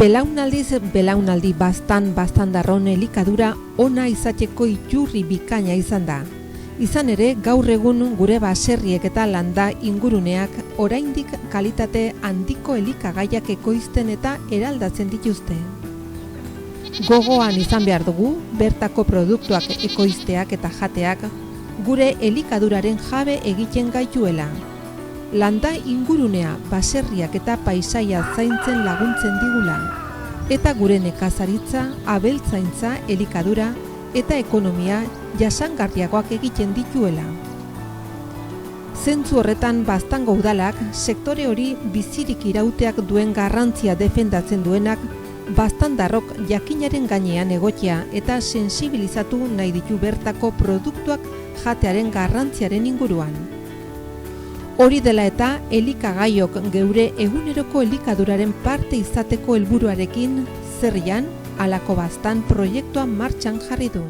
Belaunaldiz belaunaldi baztan-darron elikadura ona izateko iturri bikaina izan da. Izan ere, gaur egun gure baserriek eta landa inguruneak oraindik kalitate handiko elikagaiak ekoizten eta eraldatzen dituzte. Gogoan izan behar dugu, bertako produktuak ekoizteak eta jateak gure elikaduraren jabe egiten gaituela. Landa ingurunea, baserriak eta paisaia zaintzen laguntzen digula, eta gure nekazaritza, abeltzaintza, elikadura eta ekonomia jasangarriagoak egiten dituela. Zentzu horretan Baztango udalak sektore hori bizirik irauteak duen garrantzia defendatzen duenak baztandarrok jakinaren gainean egotea eta sensibilizatu nahi ditu bertako produktuak jatearen garrantziaren inguruan. Hori dela eta elikagaiok geure eguneroko elikaduraren parte izateko helburuarekin zerrian halako baztan proiektua martxan jarri du.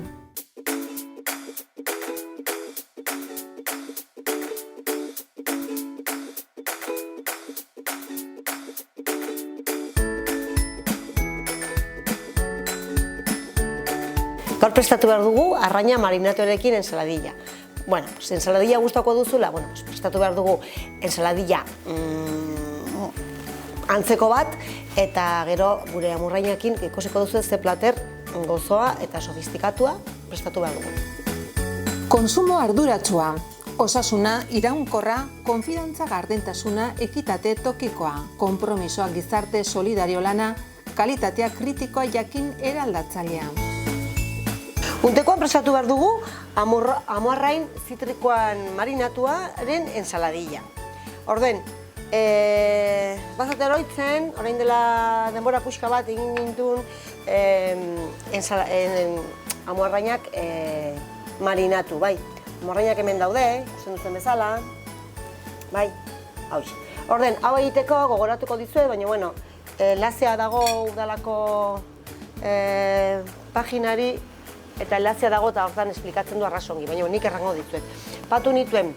Gaur prestatu behar dugu arraina marinatuarekin ensaladilla. Bueno, ensaladilla gustoko duzula, prestatu behar dugu ensaladilla antzeko bat, eta gero gure amurrainakin ikusiko duzu ze plater gozoa eta sofistikatua prestatu behar dugu. Konsumo arduratsua, osasuna iraunkorra, konfidantza gardentasuna, ekitate tokikoa, konpromisoa gizarte solidario lana, kalitatea kritikoa jakin eraldatzailea. Untekoan prestatu behar dugu amuarrain zitrikoan marinatuaren ensaladilla. Orden, bazat eroitzen, orain dela denbora puxka bat egin gintuen amuarrainak marinatu, bai. Amuarrainak hemen daude, ikusten duzen bezala, bai, hau. Orden, hau egiteko gogoratuko dizue, baina, bueno, enlazea dago udalako paginari, eta enlazea dago eta hortan esplikatzen du arrasongi, baina nik errango dizuet. Patu nituen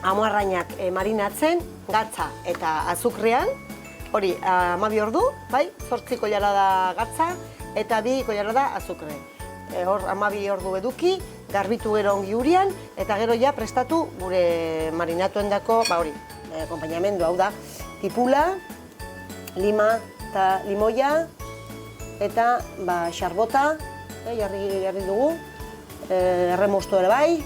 amuarrainak marinatzen, gatza eta azukrean, hori 12 ordu, bai, 8 koilara gatza eta 2 koilara azukre. Hor 12 ordu eduki, garbitu gero ongi urian, eta gero ja prestatu gure marinatuendako, ba hori, akompainamendu hau da, tipula, lima eta limoia, eta xarbota, jarri dugu, erremosto ere bai,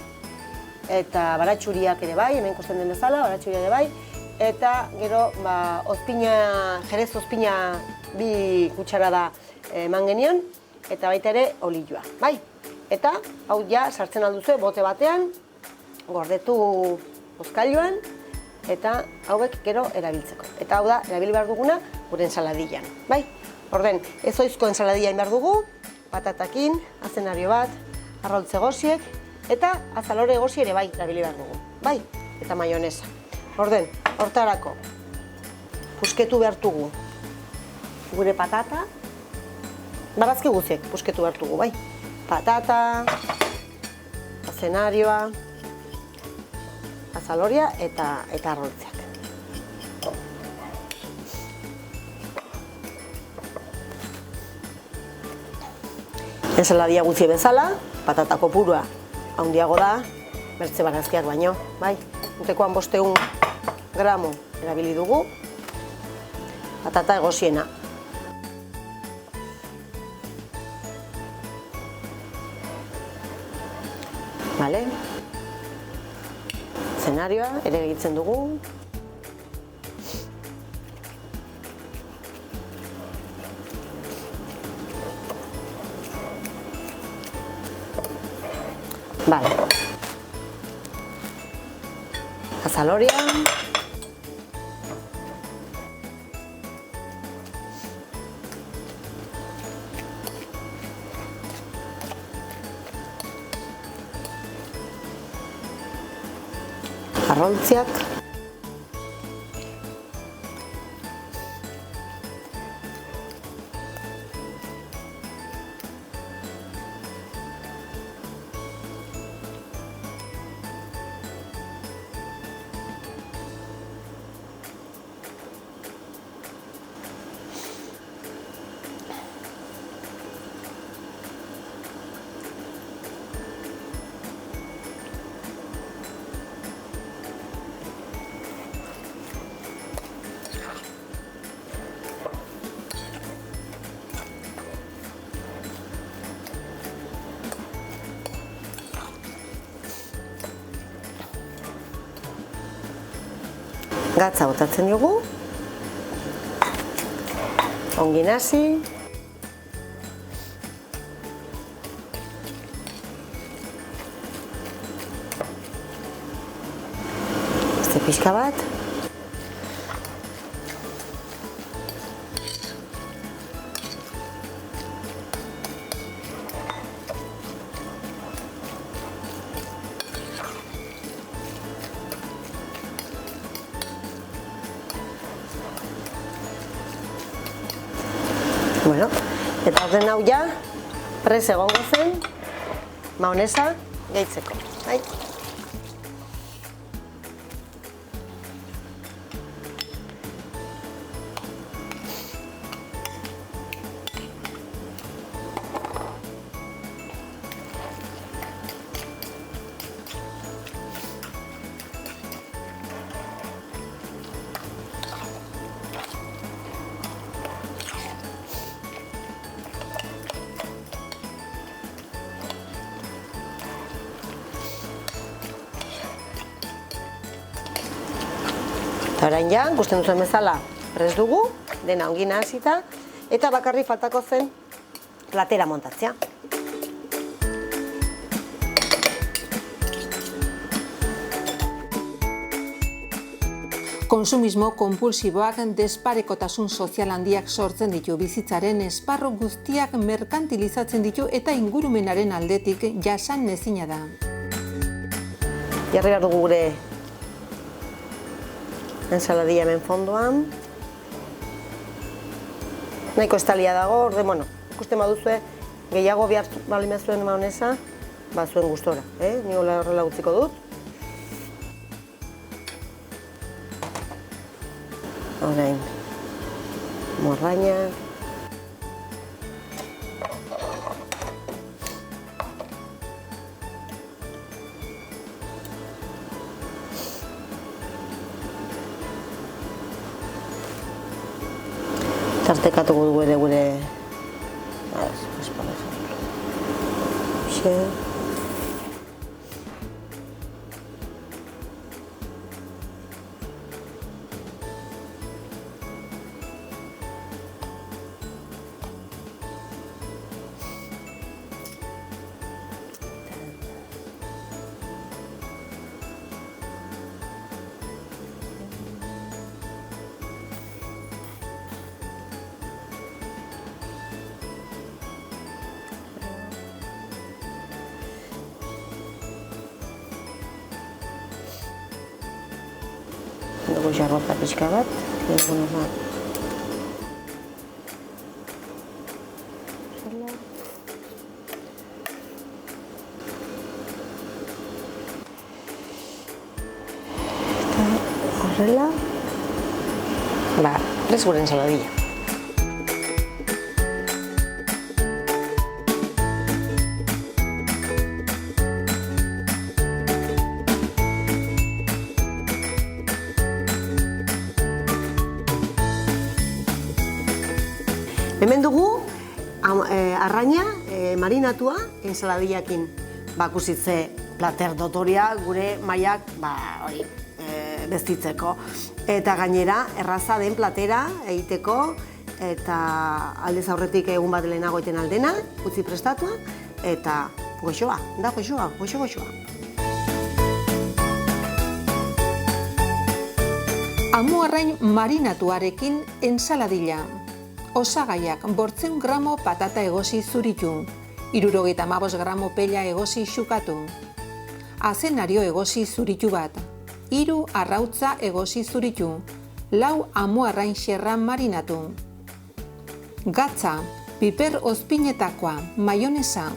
eta baratxuriak ere bai, hemen ikusten den bezala, baratxuriak ere bai, eta gero jerez ozpina 2 kutsarada eman genion, eta baita ere olioa, bai. Eta hau ja sartzen alduzue bote batean, gordetu ozkailuan, eta hauek gero erabiltzeko. Eta hau da, erabil behar duguna gure ensaladillan, bai. Orden, ez oizko ensaladilla behar dugu, patatakin, azenario bat, arrautze gosiek, eta azalore gosi ere bai erabili behar dugu, bai, eta maionesa. Orden, hortarako, pusketu behartugu gure patata, barazki guziek pusketu behartugu, bai. Patata, azenarioa, azaloria eta arrautzeak. Ensaladia guzie bezala, patata kopurua handiago da, bertze barazkiak baino, bai. Untekoan 500 gramo erabili dugu, patata egosiena. Bale? Zenarioa ere egitzen dugu. Bale. Azaloria. Arrautziak. Gatza botatzen dugu. Ongi nahasi. Beste pixka bat. Bueno, eta horren hau ja, prest egongo zen, maonesa gehitzeko. Eta orain ja, ikusten duzuen bezala prest dugu, dena ongi nahasita, eta bakarrik faltako zen platera montatzea. Konsumismo konpulsiboak desparekotasun sozial handiak sortzen ditu, bizitzaren esparru guztiak merkantilizatzen ditu eta ingurumenaren aldetik jasan ezina da. Jarri behar dugu gure ensaladia hemen fondoan. Nahiko estalia dago, orde, bueno, ikusten baduzue, gehiago behar balima zuen maonesa, zuen gustora, Ni horrela utziko dut. Orain, morraina. Tartekatuko dugu ere gure... Dugu jarrota pixka bat, horrela, prest gure ensaladilla. Hemen dugu arraina marinatua ensaladillakin. Bakusitze plater dotoria gure mailak beztitzeko. Eta gainera erraza den platera egiteko eta aldez aurretik egun bat lehenago egiten aldena, utzi prestatua eta goxoa, da goxoa. Amu arrain marinatuarekin ensaladilla. Osagaiak 800 gramo patata egosi zuritu, 75 gramo pella egosi xukatu, azenario egosi zuritu bat, 3 arrautza egosi zuritu, 4 amu arrain xerra marinatu, gatza, piper ozpinetakoa, maionesa,